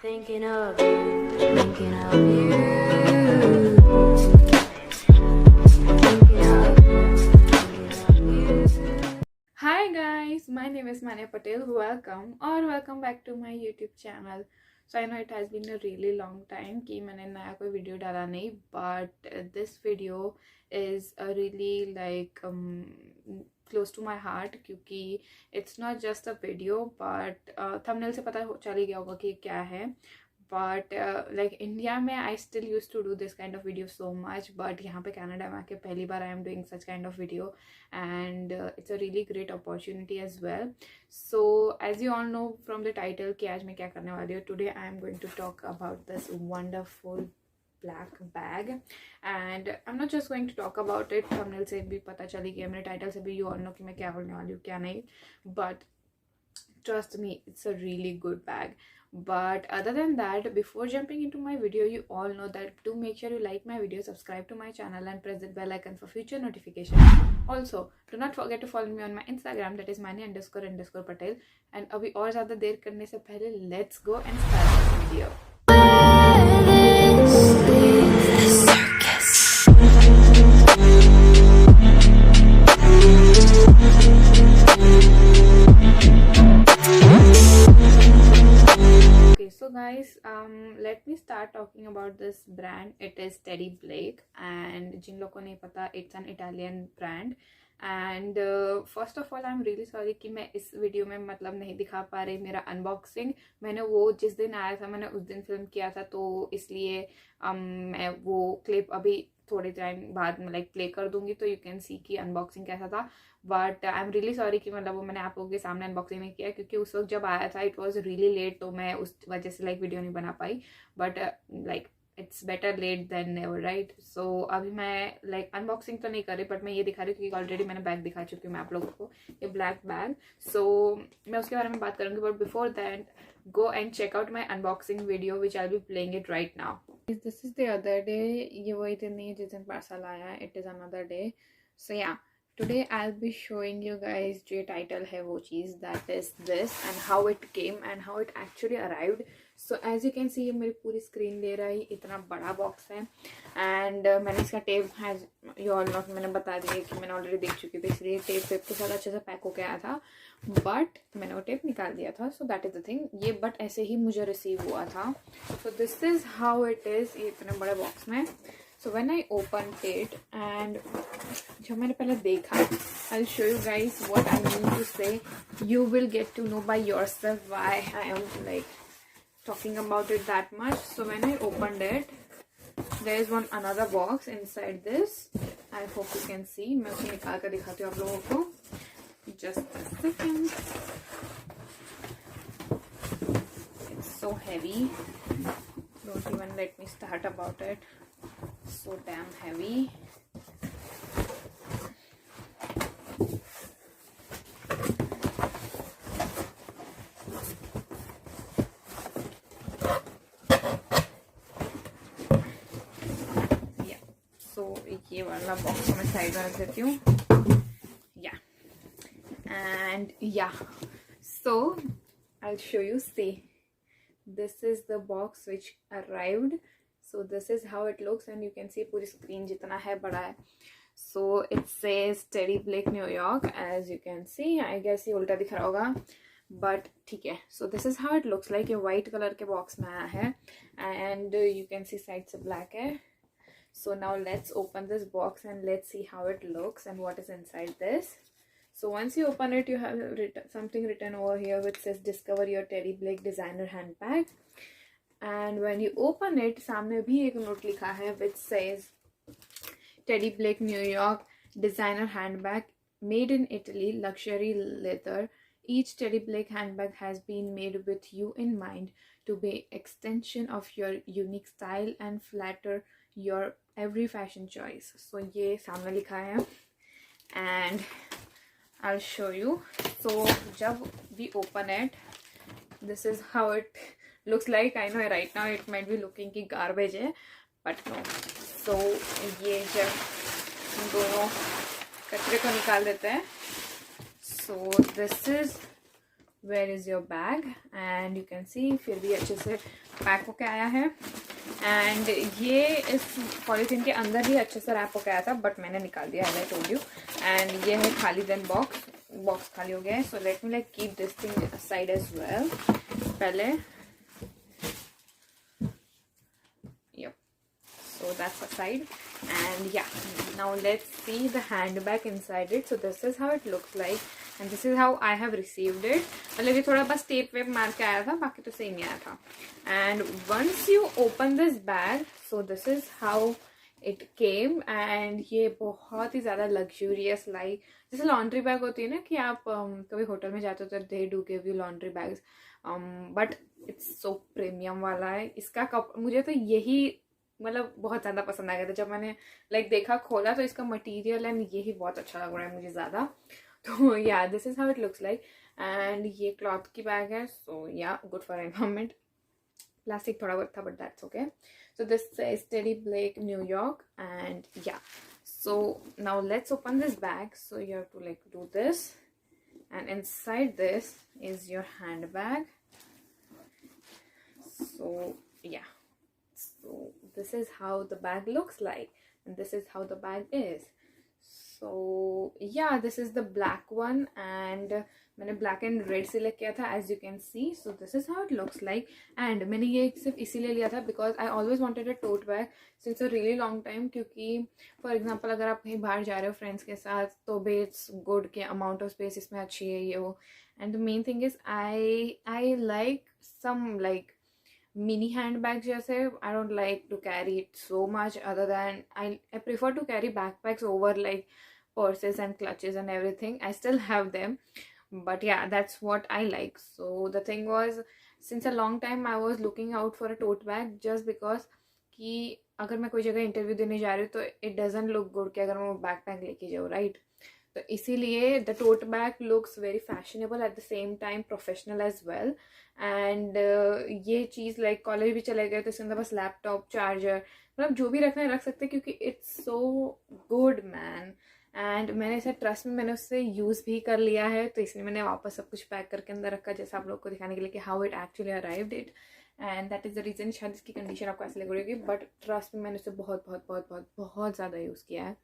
Thinking of you, thinking of you. Hi guys, my name is Manya Patel. Welcome back to my YouTube channel. So I know it has been a really long time कि मैंने नया कोई video डाला नहीं, but this video is a really like close to my heart क्योंकि it's not just a video but thumbnail से पता चल ही गया होगा कि क्या है. But like India में I still used to do this kind of video so much, but यहाँ पे Canada में आके पहली बार I am doing such kind of video and it's a really great opportunity as well. So as you all know from the title कि आज मैं क्या करने वाली हूँ, today I am going to talk about this wonderful black bag and I'm not just going to talk about it. thumbnail से भी पता चली गया, मेरे title से भी you all know कि मैं क्या बोलने वाली हूँ क्या नहीं, but trust me, it's a really good bag. But other than that, before jumping into my video, you all know that to make sure you like my video, subscribe to my channel and press the bell icon for future notifications. Also, do not forget to follow me on my Instagram, that is mani__patel. And अभी और ज़्यादा देर करने से पहले let's go and start this video. So guys, let me start talking about this brand. It is Teddy Blake and जिन लोगों को नहीं पता, it's an Italian brand. And first of all I'm really sorry कि मैं इस video में मतलब नहीं दिखा पा रही मेरा अनबॉक्सिंग. मैंने वो जिस दिन आया था मैंने उस दिन फिल्म किया था, तो इसलिए मैं वो क्लिप अभी थोड़े टाइम बाद में लाइक प्ले कर दूंगी तो यू कैन सी कि अनबॉक्सिंग कैसा था. But I am really sorry कि मतलब वो मैंने आप लोगों के सामने अनबॉक्सिंग नहीं किया क्योंकि उस वक्त जब आया था इट वॉज रियली लेट, तो मैं उस वजह से लाइक वीडियो नहीं बना पाई. But like it's better late than never, right. So अभी मैं लाइक अनबॉक्सिंग तो नहीं कर रही बट मैं ये दिखा रही हूँ क्योंकि ऑलरेडी मैंने बैग दिखा चुकी हूँ मैं आप लोगों को, ये ब्लैक बैग. सो मैं उसके बारे में बात करूँगी but before that go and check out my unboxing video which I'll be playing it right now. This is the other day. ये वही दिन नहीं है जिस दिन पार्सल आया. It is another day. So yeah, today I'll be showing you guys जो title है वो चीज़, that is this and how it came and how it actually arrived. So as you can see ये मेरी पूरी screen ले रहा है, इतना बड़ा बॉक्स है. एंड मैंने इसका tape has you all know मैंने बता दिया कि मैंने ऑलरेडी देख चुकी थी, इसलिए टेप के साथ अच्छे से पैक होके आया था बट मैंने वो टेप निकाल दिया था. So that is the thing. ये बट ऐसे ही मुझे रिसीव हुआ था. So this is how it is, ये इतने बड़े बॉक्स में. So when I open it and जब मैंने पहले देखा, I will show you guys what I mean to say. You will get to know by yourself why I am like talking about it that much. So when I opened it, there is another box inside this. I hope you can see. मैं उसे निकाल कर दिखाती हूँ आप लोगों को. Just a second. It's so heavy. Don't even let me start about it. So damn heavy. ये वाला बॉक्स मैं साइड में रख देती हूँ. Yeah and yeah so I will show you. See this is the box which arrived. So this is how it looks and you can see पूरी screen जितना है बड़ा है. So it says Teddy Blake New York as you can see. I guess ये उल्टा दिख रहा होगा बट ठीक है. So this is how it looks like. ये वाइट कलर के बॉक्स में आया है and you can C side से ब्लैक है. So now let's open this box and let's see how it looks and what is inside this. So once you open it, you have something written over here which says discover your Teddy Blake designer handbag. And when you open it, सामने भी एक note लिखा है which says Teddy Blake New York designer handbag made in Italy, luxury leather. Each Teddy Blake handbag has been made with you in mind to be extension of your unique style and flatter your every fashion choice. So ये सामने लिखा है and I'll show you. So जब we open it, this is how it looks like. I know right now it might be looking की garbage है but no. So ये जब दोनों कचरे को निकाल देते हैं. So this is where is your bag and you can see फिर भी अच्छे से पैक होके आया है एंड ये इस पॉलीथीन के अंदर ही अच्छे से रैप होके आया था, बट मैंने निकाल दिया as I told you. And ये है खाली देन बॉक्स खाली हो गया है। So let me like keep this thing aside as well. पहले so that's aside, and yeah, now let's see the handbag inside it. So this is how it looks like and this is how I have received it. मतलब ये थोड़ा बस tape वेप मार के आया था, बाकी तो सेम ही आया था। and once you open this bag, so this is how it came, and ये बहुत ही ज़्यादा luxurious, लाइक जैसे लॉन्ड्री बैग होती है ना कि आप कभी होटल में जाते हो तो they do give you laundry bags, but it's so premium वाला है इसका कप। मुझे तो यही मतलब बहुत ज़्यादा पसंद आ गया था जब मैंने लाइक देखा, खोला तो इसका मटेरियल एंड यही बहुत अच्छा लग रहा है मुझे ज़्यादा। तो या this is how it looks like, and ये क्लॉथ की बैग है। सो या गुड फॉर एनवायरनमेंट। प्लास्टिक थोड़ा बहुत था but that's okay. So this is Teddy Blake New York, and yeah so now let's open this bag. So you have to like do this, and inside this is your handbag. So yeah so this is how the bag looks like, and this is how the bag is. So yeah, this is the black one, and मैंने black and red select किया था as you can see. So this is how it looks like, and मैंने ये सिर्फ इसीलिए लिया था because I always wanted a tote bag since a really long time, क्योंकि for example अगर आप कहीं बाहर जा रहे हो फ्रेंड्स के साथ तो भी it's good कि amount of space इसमें अच्छी है ये वो। and the main thing is I like some like mini handbag जैसे I don't like to carry it so much, other than I prefer to carry backpacks over like purses and clutches and everything. I still have them, but yeah, that's what I like. So the thing was, since a long time I was looking out for a tote bag just because कि अगर मैं कोई जगह interview देने जा रही हूँ तो it doesn't look good कि अगर मैं बैकपैक लेके जाऊँ, right? तो इसीलिए the tote bag looks very fashionable at the same time professional as well. And ये चीज़ लाइक कॉलेज भी चले गए तो इसके अंदर बस लैपटॉप चार्जर मतलब जो भी रखना है रख सकते हैं, क्योंकि it's so good man. And मैंने इसे ट्रस्ट में मैंने उससे यूज़ भी कर लिया है, तो इसलिए मैंने वापस सब कुछ पैक करके अंदर रखा जैसे आप लोग को दिखाने के लिए कि how it actually arrived it. And that is the reason शायद इसकी कंडीशन आपको ऐसे लग रही होगी, बट ट्रस्ट में मैंने उसे बहुत बहुत बहुत बहुत बहुत ज़्यादा यूज़ किया है।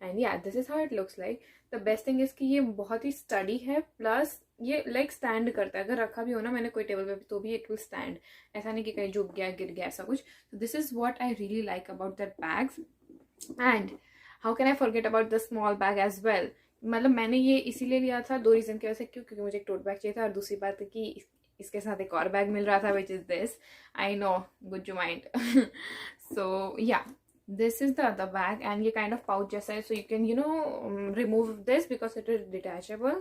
एंड या this is how it looks like. The best thing is कि ये बहुत ही स्टडी है, प्लस ये लाइक स्टैंड करता है। अगर रखा भी हो ना मैंने कोई टेबल पे तो भी इट विल स्टैंड, ऐसा नहीं कि कहीं झुक गया गिर गया ऐसा कुछ। This is what I really like about that bags. And how can I forget about the small bag as well. मतलब मैंने ये इसीलिए लिया था दो रीज़न की वजह से, क्योंकि मुझे एक टोट बैग चाहिए था, और दूसरी बात कि इसके साथ एक और बैग मिल रहा था which is this. I know good you mind. So yeah this is the other bag, and ये kind of pouch जैसा है, so you can remove this because it is detachable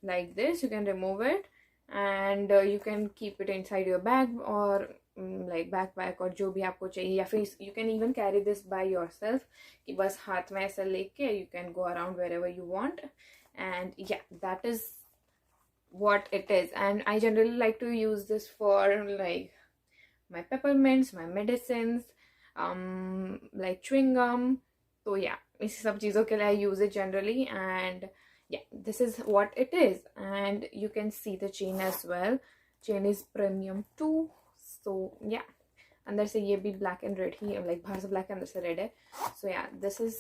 like this. You can remove it and you can keep it inside your bag or like backpack और जो भी आपको चाहिए, या फिर you can even carry this by yourself कि बस हाथ में ऐसा लेके you can go around wherever you want. And yeah, that is what it is, and I generally like to use this for like my peppermints, my medicines, like chewing gum. So yeah, इस सब चीज़ों के लिए I use it generally, and yeah, this is what it is. And you can see the chain as well. Chain is premium too. So yeah, अंदर से ये भी black and red he, like बाहर से black है अंदर से red है. So yeah, this is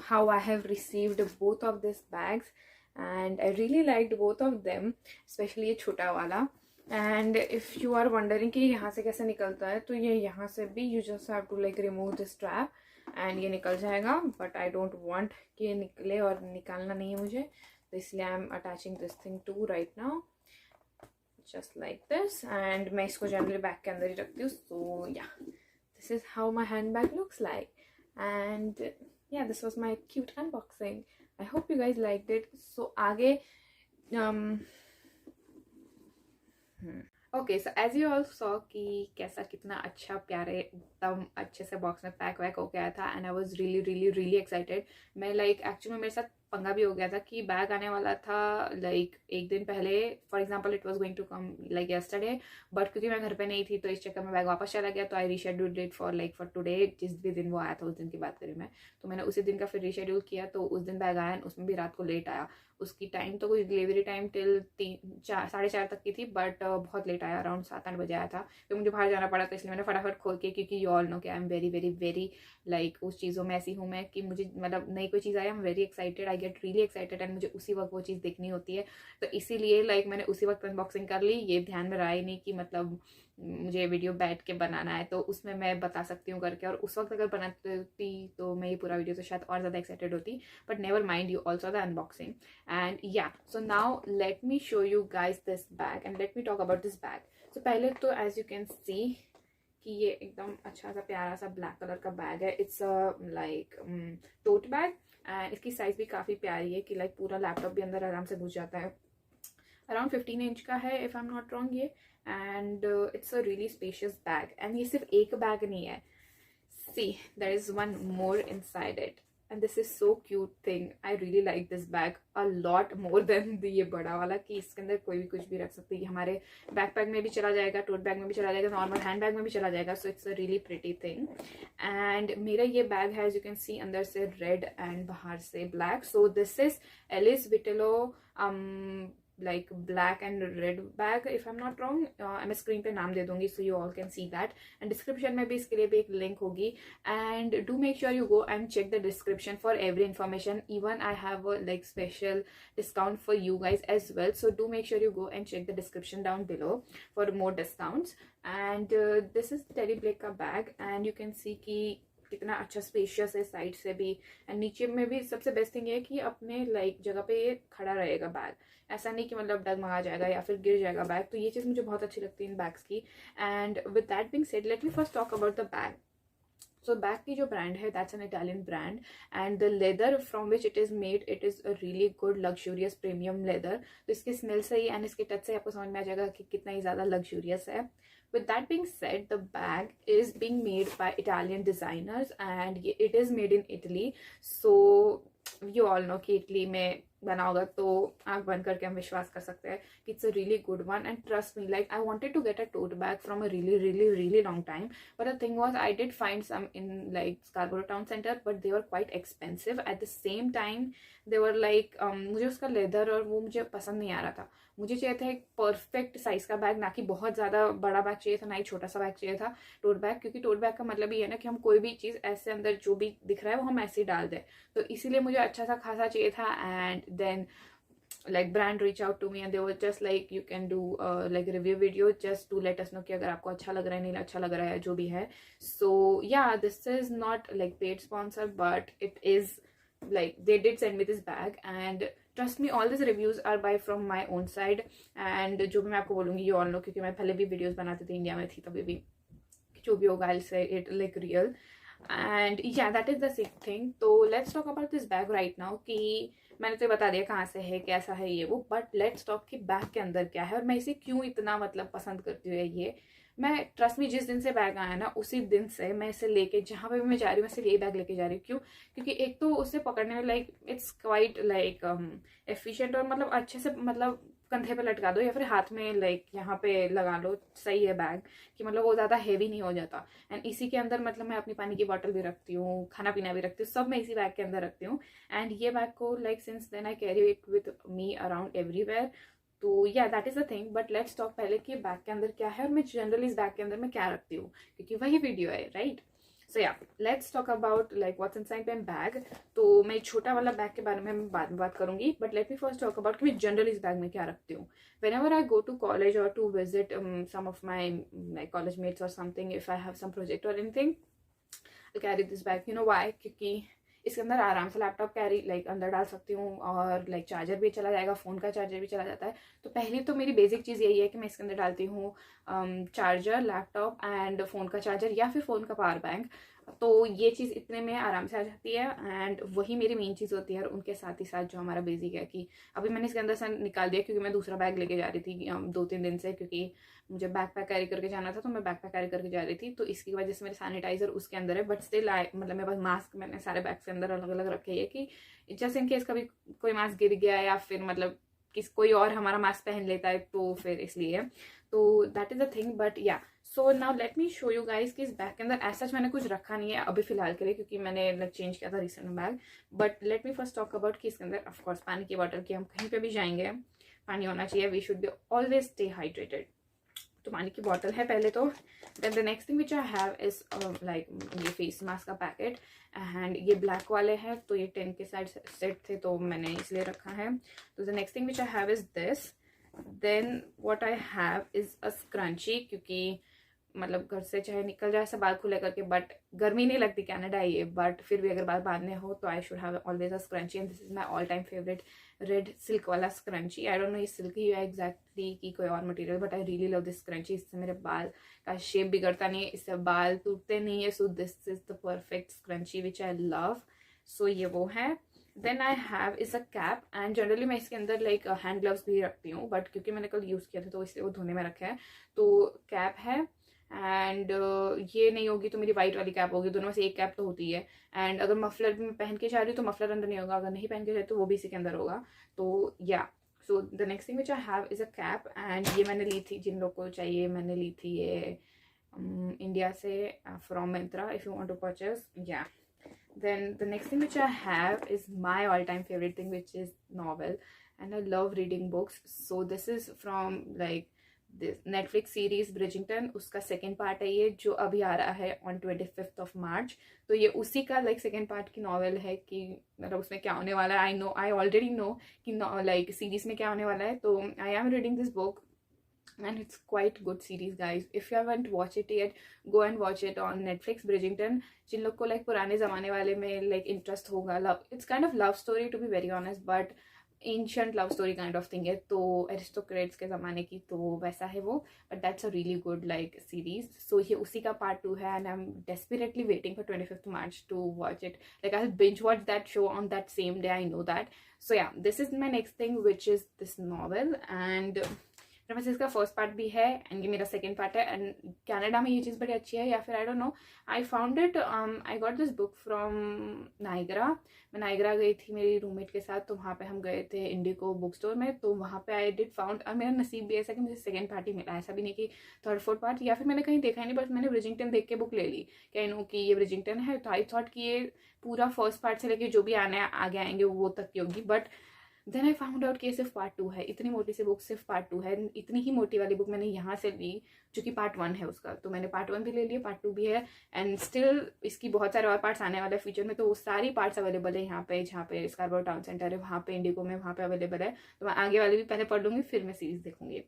how I have received both of these bags, and I really liked both of them, especially ये छोटा वाला. And if you are wondering कि यहाँ से कैसे निकलता है, तो ये यहाँ से भी you just have to like remove the strap and ये निकल जाएगा, but I don't want कि ये निकले और निकालना नहीं है मुझे, तो इसलिए I'm attaching this thing too right now, just like this. And मैं इसको generally बैग के अंदर ही रखती हूँ. So yeah, this is how my handbag looks like. And yeah, this was my cute unboxing. I hope you guys liked it. So आगे okay, so as you all saw कि कैसा कितना अच्छा प्यारे एकदम अच्छे से बॉक्स में पैक वैक हो गया था, and I was really really really excited. मैं लाइक एक्चुअली मेरे साथ पंगा भी हो गया था कि बैग आने वाला था लाइक एक दिन पहले, for example it was going to come like yesterday, but क्योंकि मैं घर पे नहीं थी तो इस चक्कर में बैग वापस चला गया, तो आई रीशेड्यूल्ड इट फॉर टुडे, जिस भी दिन वो आया था उस दिन की बात करी मैं, तो मैंने उसी दिन का फिर रीशेड्यूल किया, तो उस दिन बैग आया, उसमें भी रात को लेट आया। उसकी टाइम तो कुछ डिलीवरी टाइम टिल 3-4 तक की थी, बट बहुत लेट आया, अराउंड 7-8 बजे आया था। फिर मुझे बाहर जाना पड़ा, तो इसलिए मैंने फटाफट खोल के, क्योंकि यू ऑल नो कि आई am very very very like उस चीज़ों में ऐसी हूँ मैं कि मुझे मतलब नई कोई चीज़ आई, I am very excited, I get really excited, and मुझे उसी वक्त वो चीज़ देखनी होती है। तो इसीलिए लाइक मैंने उसी वक्त अनबॉक्सिंग कर ली। ये ध्यान में रहा ही नहीं कि मतलब मुझे वीडियो बैठ के बनाना है, तो उसमें मैं बता सकती हूँ करके, और उस वक्त अगर बनाती तो मैं ये पूरा वीडियो तो शायद और ज़्यादा एक्साइटेड होती, but never mind, you also the unboxing. And yeah so now let me show you guys this bag and let me talk about this bag. So पहले तो एज यू कैन सी कि ये एकदम अच्छा सा प्यारा सा ब्लैक कलर का बैग है। It's like tote bag, and इसकी साइज भी काफ़ी प्यारी है कि लाइक पूरा लैपटॉप भी अंदर आराम से घुस जाता है। अराउंड 15 इंच का है if I am not wrong ये, and it's a really spacious bag. And ये सिर्फ एक बैग नहीं है, see there is one more inside it, and this is so cute thing. I really like this bag a lot more than ये बड़ा वाला, कि इसके अंदर कोई भी कुछ भी रख सकती है। हमारे बैकपैक में भी चला जाएगा, टोट बैग में भी चला जाएगा, नॉर्मल हैंड बैग में भी चला जाएगा। So it's a really pretty thing. And मेरा ये बैग है, एज यू कैन सी, अंदर से रेड एंड बाहर से black. So this is Alice Vitello like black and red bag if I'm not wrong. मैं स्क्रीन पे नाम दे दूंगी, so you all can see that, and description में भी इसके लिए भी एक लिंक होगी, and do make sure you go and check the description for every information. Even I have a like special discount for you guys as well, so do make sure you go and check the description down below for more discounts. And this is Teddy Blake का bag, and you can see कि कितना अच्छा spacious है side से भी, and नीचे में भी। सबसे बेस्ट थिंग है कि अपने लाइक जगह पे ये खड़ा रहेगा बैग, ऐसा नहीं कि मतलब डगमगा जाएगा या फिर गिर जाएगा बैग। तो ये चीज़ मुझे बहुत अच्छी लगती है इन बैग्स की। And with that being said, let me first talk about the bag. So bag की जो ब्रांड है, that's an Italian brand, and the leather from which it is made, it is a really good luxurious premium leather. तो इसकी smell से ही and इसके touch से आपको समझ में आ जाएगा कि कितना ही ज़्यादा लग्जूरियस है। With that being said, the bag is being made by Italian designers, and it is made in Italy. So you all know कि इटली में बना होगा, तो आँख बंद करके हम विश्वास कर सकते हैं कि it's a really good one. And trust me, like I wanted to get a tote bag from a really really really long time, but the thing was I did find some in like Scarborough town centre, but they were quite expensive. At the same time they were like मुझे उसका leather और वो मुझे पसंद नहीं आ रहा था। मुझे चाहिए था एक परफेक्ट साइज का बैग, ना कि बहुत ज़्यादा बड़ा बैग चाहिए था, ना ही छोटा सा बैग चाहिए था टोट बैग, क्योंकि टोट बैग का मतलब ये है ना कि हम कोई भी चीज़ ऐसे अंदर जो भी दिख रहा है वो हम ऐसे ही डाल दें। तो इसीलिए मुझे अच्छा सा खासा चाहिए था। And then like brand reach out to me and they were just like you can do like review video just to let us know कि अगर आपको अच्छा लग रहा है, नहीं अच्छा लग रहा है, जो भी है। So yeah, this is not like paid sponsor, but it is like they did send me this bag, and trust me, all these reviews are by from my own side, and जो भी मैं आपको बोलूँगी you all know, क्योंकि मैं पहले भी videos बनाती थी, इंडिया में थी तभी भी, जो भी होगा I'll say it like real. And yeah, that is the same thing. तो let's talk about this bag right now, कि मैंने तो बता दिया कहाँ से है, कैसा है ये वो, बट लेट्स टॉक कि बैग के अंदर क्या है और मैं इसे क्यों इतना मतलब पसंद करती हूँ। ये मैं ट्रस्ट मी, जिस दिन से बैग आया ना उसी दिन से मैं इसे लेके जहाँ पे भी मैं जा रही हूँ, मैं सिर्फ यही बैग लेके जा रही हूँ। क्यों? क्योंकि एक तो उसे पकड़ने में like it's quite like efficient, और मतलब अच्छे से मतलब कंधे पे लटका दो या फिर हाथ में लाइक यहाँ पे लगा लो, सही है बैग कि मतलब वो ज़्यादा हेवी नहीं हो जाता। एंड इसी के अंदर मतलब मैं अपनी पानी की बॉटल भी रखती हूँ, खाना पीना भी रखती हूँ, सब मैं इसी बैग के अंदर रखती हूँ। एंड ये बैग को like since then I carry it with me around everywhere. तो yeah that is the thing, but let's talk पहले कि बैग के अंदर क्या है और मैं जनरली इस बैग के अंदर मैं क्या रखती हूँ, क्योंकि वही वीडियो है, राइट? सो या let's talk about like what's inside my bag. तो मैं छोटा वाला बैग के बारे में बाद में बात करूंगी, but let me first talk about कि मैं जनरली इस बैग में क्या रखती हूँ। whenever I go to college or to visit some of my college mates or something, if I have some project or anything, I'll carry this bag. You know why? क्योंकि इसके अंदर आराम से लैपटॉप कैरी लाइक अंदर डाल सकती हूँ, और लाइक चार्जर भी चला जाएगा, फ़ोन का चार्जर भी चला जाता है। तो पहली तो मेरी बेसिक चीज़ यही है कि मैं इसके अंदर डालती हूँ चार्जर, लैपटॉप एंड फ़ोन का चार्जर या फिर फ़ोन का पावर बैंक। तो ये चीज़ इतने में आराम से आ जाती है, एंड वही मेरी मेन चीज़ होती है। और उनके साथ ही साथ जो हमारा बेसिक है कि अभी मैंने इसके अंदर से निकाल दिया क्योंकि मैं दूसरा बैग लेके जा रही थी 2-3 दिन से, क्योंकि मुझे बैकपैक कैरी करके जाना था, तो मैं बैकपैक कैरी करके जा रही थी, तो इसकी वजह से मेरे सैनिटाइजर उसके अंदर है। बट स्टिल मतलब मेरे पास मास्क मैंने सारे बैग्स के अंदर अलग अलग रखे है कि जस्ट इन केस कभी कोई मास्क गिर गया या फिर मतलब कोई और हमारा मास्क पहन लेता है, तो फिर इसलिए। तो that is the thing. But yeah so now let me show you guys कि इस बैग के अंदर ऐसा मैंने कुछ रखा नहीं है अभी फिलहाल के लिए, क्योंकि मैंने लाइक चेंज किया था रिसेंट में bag. But let me first talk about कि इसके अंदर ऑफकोर्स पानी की बॉटल की, हम कहीं पे भी जाएंगे पानी होना चाहिए, we should be always stay hydrated. तो पानी की बॉटल है पहले तो। Then the next thing which I have is like ये फेस मास्क का पैकेट, एंड ये ब्लैक वाले हैं, तो ये 10 के साइड सेट थे तो मैंने इसलिए रखा है। तो the next thing which I have is this. Then what I have is a scrunchie, क्योंकि मतलब घर से चाहे निकल जाए ऐसा बाल खुले करके, बट गर्मी नहीं लगती कनाडा ये, बट फिर भी अगर बाल बांधने हो तो I should have always a scrunchie, and this is my all time favourite red silk वाला स्क्रंची। आई डोंट नो ये सिल्क ही है एग्जैक्टली कि कोई और material, but I really love this scrunchie. इससे मेरे बाल का शेप बिगड़ता नहीं है, इससे बाल टूटते नहीं है, so this is the perfect scrunchie which I love. So ये वो है। Then I have is a cap, and generally मैं इसके अंदर लाइक हैंड ग्लव्स भी रखती हूँ, बट क्योंकि मैंने कल यूज़ किया था तो इसलिए वो धोने में रखा है। तो कैप है, एंड ये नहीं होगी तो मेरी वाइट वाली कैप होगी, दोनों में से एक कैप तो होती है। एंड अगर मफलर भी मैं पहन के जा रही हूँ तो मफलर अंदर नहीं होगा, अगर नहीं पहन के जाए तो वो भी इसी के अंदर होगा। तो या so the next thing which I have is a cap, and ये मैंने ली थी, जिन लोग को चाहिए मैंने ली थी ये इंडिया से from Myntra, if you want to purchase या। Then the next thing which I have is my all-time favorite thing, which is novel, and I love reading books. So this is from like this Netflix series Bridgerton, उसका second part है ये, जो अभी आ रहा है on 25th March। तो ये उसी का लाइक सेकेंड पार्ट की नॉवेल है कि मतलब उसमें क्या होने वाला है। आई ऑलरेडी नो कि लाइक सीरीज में क्या होने वाला है, तो I am reading this book and it's quite good series guys. If you haven't watched it yet, go and watch it on Netflix Bridgerton। जिन लोग को लाइक पुराने ज़माने वाले में लाइक इंटरेस्ट होगा, love it's kind of love story to be very honest, but ancient love story kind of thing है, तो एरिस्टोक्रेट्स के ज़माने की, तो वैसा है वो। But that's a really good like series. So ये उसी का पार्ट 2 है, and I am desperately waiting for 25th March to watch it. Like I'll binge watch that show on that same day, I know that. So yeah, this is my next thing, which is this novel, and मेरे पास इसका first part भी है, and ये मेरा second part है। And Canada में ये चीज़ बड़ी अच्छी है, या फिर I don't know, I found it, I got this book from Niagara. मैं नाइगरा गई थी मेरी रूममेट के साथ, तो वहाँ पे हम गए थे इंडिको बुक स्टोर में, तो वहाँ पे आई डिड फाउंड, और मेरा नसीब भी ऐसा कि मुझे सेकंड पार्ट ही मिला, ऐसा भी नहीं कि थर्ड फोर्थ पार्ट, या फिर मैंने कहीं देखा ही नहीं, बस मैंने ब्रिजिंगटन देख के बुक ले ली कि आई नो कि ये ब्रिजिंगटन है, तो आई थॉट कि ये पूरा फर्स्ट पार्ट से लेके जो भी आगे आएंगे वो तक की होगी। But then I found out कि सिर्फ पार्ट 2 है। इतनी मोटी सी बुक सिर्फ पार्ट 2 है। इतनी ही मोटी वाली बुक मैंने यहाँ से ली जो कि पार्ट 1 है उसका, तो मैंने पार्ट 1 भी ले लिया, पार्ट 2 भी है, एंड स्टिल इसकी बहुत सारे और पार्ट्स आने वाले हैं फ्यूचर में, तो वो सारी पार्ट्स अवेलेबल है यहाँ पे, जहाँ पे स्कारबरो टाउन सेंटर है, वहाँ पे इंडिगो में, वहाँ पे अवेलेबल है। तो मैं आगे वाली भी पहले पढ़ लूँगी, फिर मैं सीरीज देखूंगी।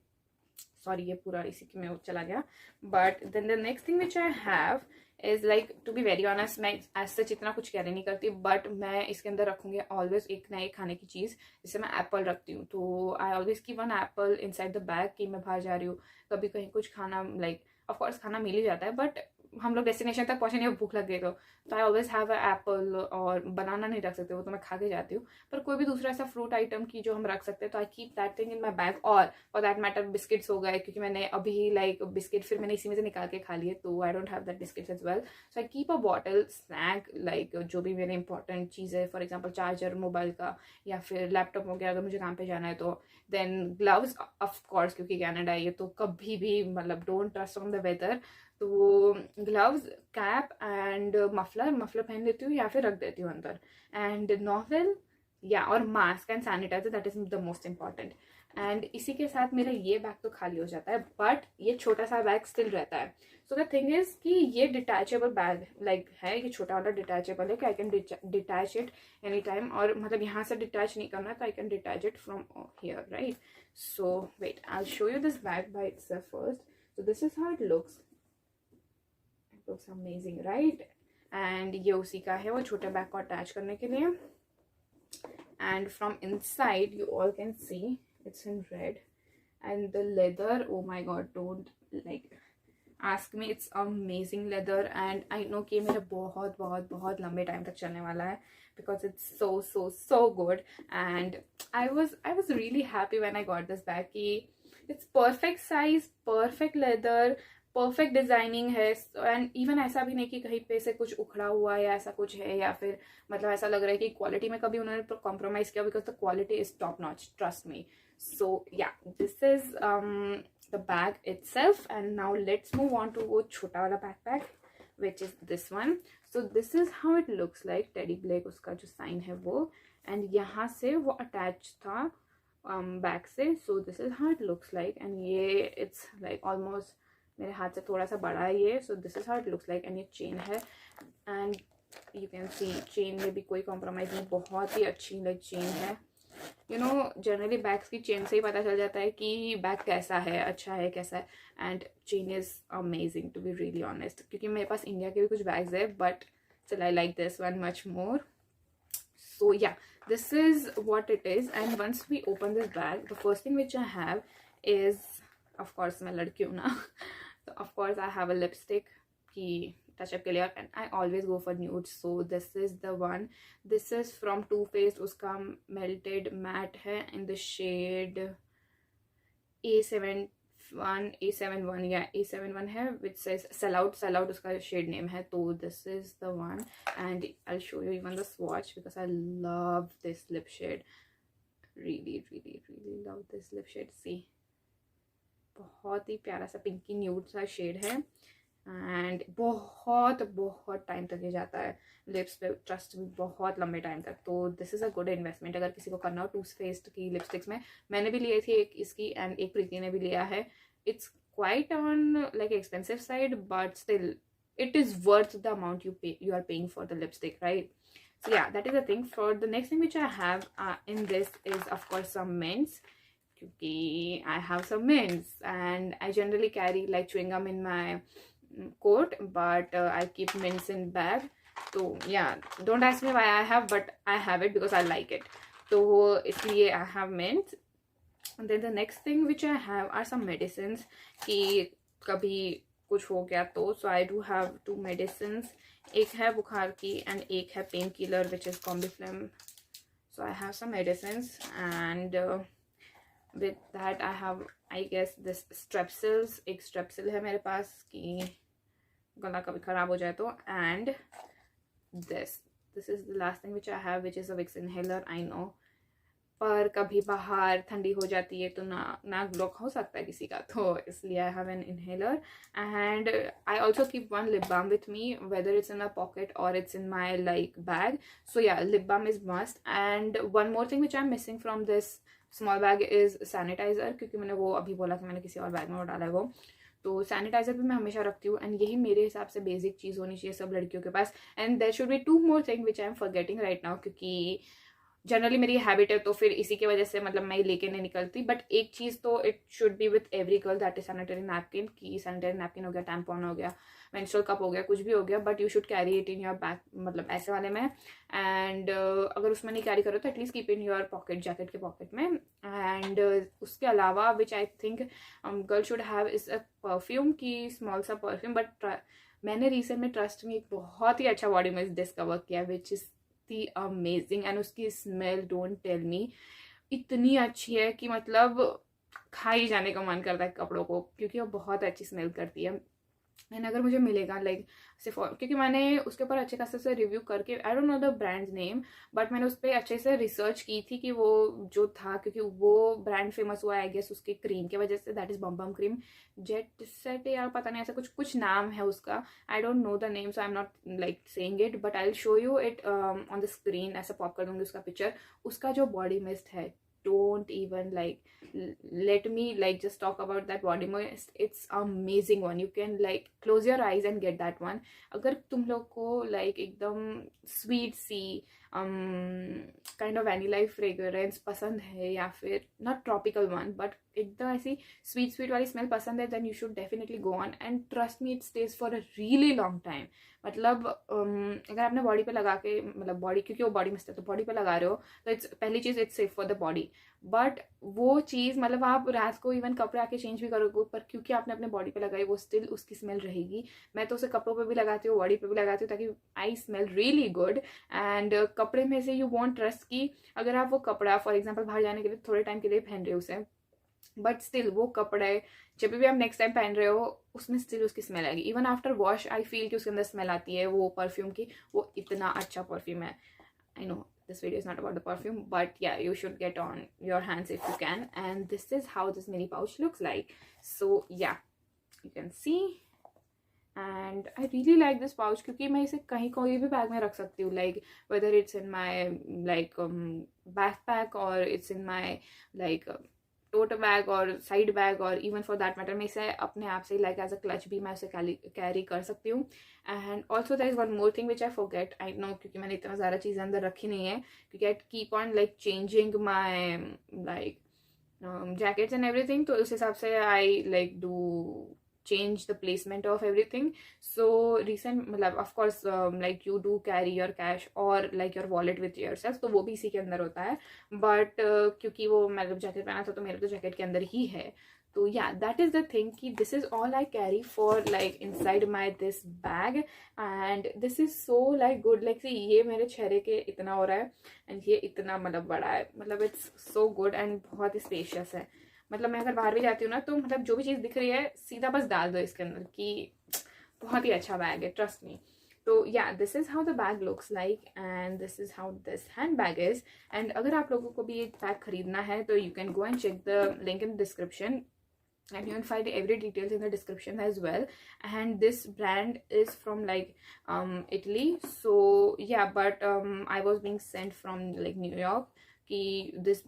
सॉरी ये पूरा इसी में वो चला गया। But then the next thing which I have is like, to be very honest, मैं एज सच इतना कुछ कैरी नहीं करती, बट मैं इसके अंदर रखूंगी ऑलवेज एक ना एक खाने की चीज़। जैसे मैं एप्पल रखती हूँ, तो I always keep one Apple inside the bag, कि मैं बाहर जा रही हूँ, कभी कहीं कुछ खाना, लाइक ऑफकोर्स खाना मिल ही जाता है, बट हम लोग डेस्टिनेशन तक पहुंचे नहीं, भूख लग गई तो I always have a Apple, और बनाना नहीं रख सकते, वो तो मैं खा के जाती हूँ, पर कोई भी दूसरा ऐसा फ्रूट आइटम की जो हम रख सकते हैं, तो I keep that thing in my bag. और फॉर दैट मैटर बिस्किट्स हो गए, क्योंकि मैंने अभी लाइक बिस्किट फिर मैंने इसी में से निकाल के खा लिए, तो I don't have that biscuits as well. So I keep a bottle snack, like जो भी मेरे इंपॉर्टेंट चीज़ है, फॉर एग्जाम्पल चार्जर मोबाइल का, या फिर लैपटॉप हो गया अगर मुझे काम पे जाना है तो। देन ग्लव्स ऑफकोर्स, क्योंकि कनाडा है ये, तो कभी भी मतलब don't trust on the weather, तो ग्लव्स, कैप एंड मफलर पहन लेती हूँ या फिर रख देती हूँ अंदर, एंड नॉवेल या और mask and sanitiser, that is the most important. And इसी के साथ मेरा ये बैग तो खाली हो जाता है, बट ये छोटा सा बैग स्टिल रहता है। सो द थिंग इज कि ये डिटैचेबल बैग लाइक है, ये छोटा वाला डिटैचेबल है कि I can detach it any time, और मतलब यहाँ से डिटैच नहीं करना, तो I can detach it from here, right. So wait, I will show you this bag by itself first. So this is how it looks, looks amazing, right? And ये उसी का है, वो छोटे बैग को अटैच करने के लिए। And from inside you all can see it's in red, and the leather, oh my god, don't like, ask me, it's amazing leather and I know कि ये मेरे बहुत बहुत बहुत लंबे टाइम तक चलने वाला है because it's so so so good and I was really happy when I got this bag कि it's perfect size, perfect leather, perfect designing है एंड इवन ऐसा भी नहीं कि कहीं पे से कुछ उखड़ा हुआ या ऐसा कुछ है या फिर मतलब ऐसा लग रहा है कि क्वालिटी में कभी उन्होंने कॉम्प्रोमाइज किया because the quality is top notch, trust me. So yeah, this is the bag itself, and now let's move on to वो छोटा वाला backpack which is this one. So this is how it looks like. Teddy Blake उसका जो sign है वो, and यहाँ से वो attached था बैक से. So this is how it looks like, and ये it's like almost मेरे हाथ से थोड़ा सा बड़ा है ये. So this is how it looks like, and ये chain है and you can see chain में भी कोई compromise नहीं, बहुत ही अच्छी like chain है. यू नो जनरली बैग्स की चेन से ही पता चल जाता है कि बैग कैसा है, अच्छा है, कैसा है. And chain is amazing to be really honest, क्योंकि मेरे पास इंडिया के भी कुछ बैग्स है but still I like this one much more. So yeah this is what it is. And once we open this bag the first thing which I have is of course मैं लड़की हूँ ना तो of course I have a lipstick की touch up के लिए and I always go for nude. So this is the one. This is from Too Faced. उसका melted matte है इन द शेड A71 या A71 है विच सेज सेल आउट उसका shade name है. तो this is the one and I show you even the swatch because I love this lip shade, really really really love this lip shade. See बहुत ही प्यारा सा pinky nude सा shade है and बहुत बहुत टाइम तक ये जाता है लिप्स पे, ट्रस्ट भी बहुत लंबे टाइम तक. तो this is a good investment अगर किसी को करना हो. टू फेस्ड की लिपस्टिक्स में मैंने भी लिए थी एक इसकी एंड एक प्रीति ने भी लिया है. It's quite on like expensive side but still it is worth the amount you are paying for the lipstick, right? So yeah, that is the thing. For the next thing which I have in this is of course some mints, क्योंकि I have some mints and I generally carry like chewing gum in my coat but I keep mints in bag. So yeah, don't ask me why I have, but I have it because I like it. So इसलिए I have mints. And then the next thing which I have are some medicines कि कभी कुछ हो गया तो. So I do have two medicines, एक है बुखार की एंड एक है pain killer which is Combiflam. So I have some medicines and with that I have I guess this Strepsils. एक स्ट्रेप्सिल है मेरे पास कि गला कभी ख़राब हो जाए तो. And this is the last thing which I have which is a Vicks inhaler. I know पर कभी बाहर ठंडी हो जाती है तो नाक ब्लॉक हो सकता है किसी का, तो इसलिए I have an inhaler. And I also keep one lip balm with me whether it's in my pocket और it's in my like bag. So yeah lip balm is must. And one more thing which I am missing from this small bag is sanitiser, क्योंकि मैंने वो अभी बोला कि मैंने किसी और बैग में वो डाला है वो. तो सैनिटाइजर भी मैं हमेशा रखती हूँ एंड यही मेरे हिसाब से बेसिक चीज़ होनी चाहिए सब लड़कियों के पास. And there should be two more thing which I am forgetting right now, क्योंकि जनरली मेरी हैबिट है तो फिर इसी की वजह से मतलब मैं लेके नहीं निकलती. बट एक चीज़ तो it should be with every girl, that is sanitary napkin. की सैनिटरी नैपकिन हो गया, टैम्पॉन हो गया, मेंस्ट्रुअल कप हो गया, कुछ भी हो गया, but you should carry it in your bag, मतलब ऐसे वाले में. एंड अगर उसमें नहीं कैरी करो तो at least keep in your pocket, jacket के पॉकेट में. एंड उसके अलावा which I think girl should have is a perfume, की स्मॉल सा परफ्यूम. बट मैंने रिसेंट में ट्रस्ट में एक बहुत ही अच्छा बॉडी मिस्ट डिस्कवर किया which is the amazing. And उसकी स्मेल डोंट टेल मी इतनी अच्छी है कि मतलब खा ही जाने का मन करता है कपड़ों को, क्योंकि वो बहुत अच्छी स्मेल करती है. एंड अगर मुझे मिलेगा लाइक सिर्फ, क्योंकि मैंने उसके ऊपर अच्छे खासे से रिव्यू करके, I don't know the brand name, but मैंने उस पर अच्छे से रिसर्च की थी कि वो जो था, क्योंकि वो ब्रांड फेमस हुआ आई गेस उसकी क्रीम की वजह से, that is bomb bomb cream, jet set या पता नहीं ऐसा कुछ नाम है उसका. I don't know the name so I am not like saying it, but I will show you it on the screen. ऐसा पॉप कर दूंगी उसका पिक्चर. उसका जो बॉडी मिस्ट है, don't even like let me like just talk about that body mist. It's amazing one. You can like close your eyes and get that one. अगर तुम लोग को like एकदम sweet सी काइंड ऑफ वैनिला फ्रेग्रेंस पसंद है या फिर नॉट ट्रॉपिकल वन बट एकदम ऐसी स्वीट वाली स्मेल पसंद है, then you should definitely go on and trust me, it stays for a really long time. मतलब अगर आपने बॉडी पे लगा के, मतलब बॉडी, क्योंकि वो बॉडी मिस्ट है तो बॉडी पे लगा रहे हो, तो इट्स पहली चीज़ it's safe for the body. But वो चीज़ मतलब आप रात को इवन कपड़े आके चेंज भी करोगे, पर क्योंकि आपने अपने बॉडी पे लगाई वो स्टिल उसकी स्मेल रहेगी. मैं तो उसे कपड़ों पे भी लगाती हूँ, बॉडी पे भी लगाती हूँ, ताकि I smell really good. And कपड़े में से यू वॉन्ट ट्रस्ट की अगर आप वो कपड़ा फॉर एग्जाम्पल बाहर जाने के लिए थोड़े टाइम के लिए पहन रहे हो उसे, बट स्टिल वो कपड़े जब भी आप नेक्स्ट टाइम पहन रहे हो उसमें स्टिल उसकी स्मेल आएगी. Even after wash I feel कि उसके अंदर स्मेल आती है वो परफ्यूम की. वो इतना अच्छा परफ्यूम है. I know this video is not about the perfume, but yeah, you should get on your hands if you can. And this is how this mini pouch looks like. So yeah, you can see. And I really like this pouch क्योंकि मैं इसे कहीं कोई भी bag में रख सकती हूँ, like whether it's in my like backpack or it's in my like tote bag और साइड बैग और इवन फॉर दैट मैटर मैं इसे अपने आप से लाइक एज अ क्लच भी मैं उसे कैरी कर सकती हूँ. And also there is one more thing which I forget, I know, क्योंकि मैंने इतना ज़्यादा चीज़ें अंदर रखी नहीं है, क्योंकि I keep on like changing my like jackets and everything, तो उस हिसाब से I like do change the placement of everything. So recent मतलब of course like you do carry your cash or like your wallet with yourself, तो वो भी इसी के अंदर होता है. but क्योंकि वो मतलब जैकेट पहना था तो मेरे तो जैकेट के अंदर ही है. तो yeah, that is the thing कि this is all I carry for like inside my this bag and this is so like good. like see ये मेरे चेहरे के इतना हो रहा है and ये इतना मतलब बड़ा है, मतलब it's so good and बहुत ही spacious है. मतलब मैं अगर बाहर भी जाती हूँ ना तो मतलब जो भी चीज़ दिख रही है सीधा बस डाल दो इसके अंदर कि बहुत ही अच्छा बैग है, ट्रस्ट मी. तो या this is how the bag looks like and this is how this hand bag is. And अगर आप लोगों को भी एक बैग खरीदना है तो you can go and check the link in description and you can find every details in the description as well. And this brand is from like Italy. So yeah, but I was being sent from like New York कि this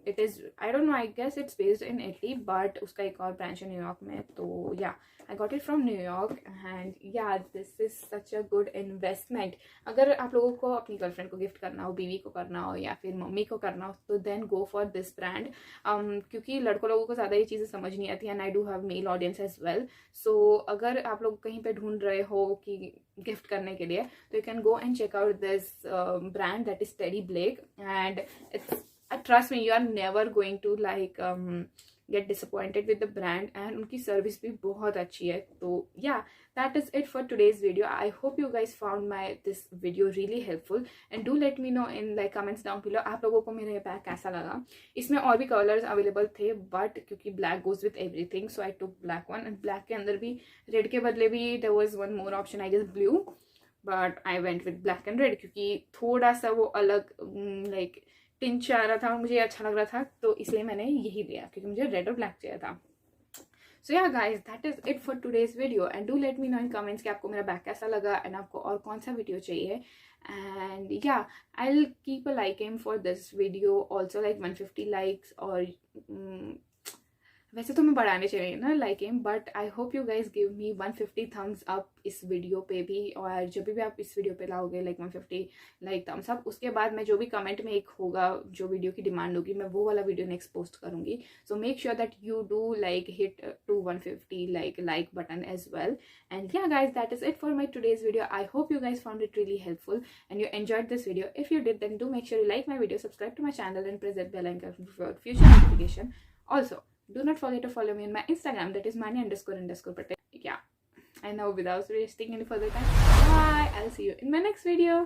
it is, I don't know, I guess it's based in Italy but उसका एक और branch है New York में. तो yeah, I got it from New York and yeah, this is such a good investment. अगर आप लोगों को अपनी गर्लफ्रेंड को गिफ्ट करना हो, बीवी को करना हो या फिर मम्मी को करना हो तो then go for this brand. क्योंकि लड़कों लोगों को ज़्यादा ये चीज़ें समझ नहीं आती and I do have male audience as well. So अगर आप लोग कहीं पे ढूंढ रहे हो कि गिफ्ट करने के लिए तो you can go and check out this brand that is Teddy Blake and it's trust me, you are never going to like get disappointed with the brand and उनकी सर्विस भी बहुत अच्छी है. तो yeah, that is it for today's video. I hope you guys found my this video really helpful and do let me know in like comments down below आप लोगों को मेरा ये बैग कैसा लगा. इसमें और भी कलर्स अवेलेबल थे बट क्योंकि black goes with everything so I took black one. And black के अंदर भी रेड के बदले भी there was one more option, I guess blue, but I went with black and red क्योंकि थोड़ा सा वो अलग लाइक टिंच आ रहा था और मुझे अच्छा लग रहा था तो इसलिए मैंने यही लिया क्योंकि मुझे रेड और ब्लैक चाहिए था. सो yeah guys, that is it for today's video and do let me know in comments कि आपको मेरा बैग कैसा लगा एंड आपको और कौन सा वीडियो चाहिए. एंड या I will keep a like aim for this video also, like 150 likes. और वैसे तो मैं बढ़ाने चाहिए ना like aim, but I hope you guys give me 150 thumbs up इस वीडियो पे भी. और जब भी आप इस वीडियो पे लाओगे लाइक 150 लाइक थम्स अप, उसके बाद मैं जो भी कमेंट में एक होगा जो वीडियो की डिमांड होगी मैं वो वाला वीडियो नेक्स्ट पोस्ट करूंगी. So make sure that you do like hit to 150 like button as well. And yeah guys, that is it for my today's video. I hope you guys found it really helpful and you enjoyed this video. If you did, then do make sure you like my video, subscribe to my channel and press that bell icon for future notification. Also, do not forget to follow me on my Instagram, that is mani__patel. Yeah, I know, without wasting any further time, bye. I'll see you in my next video.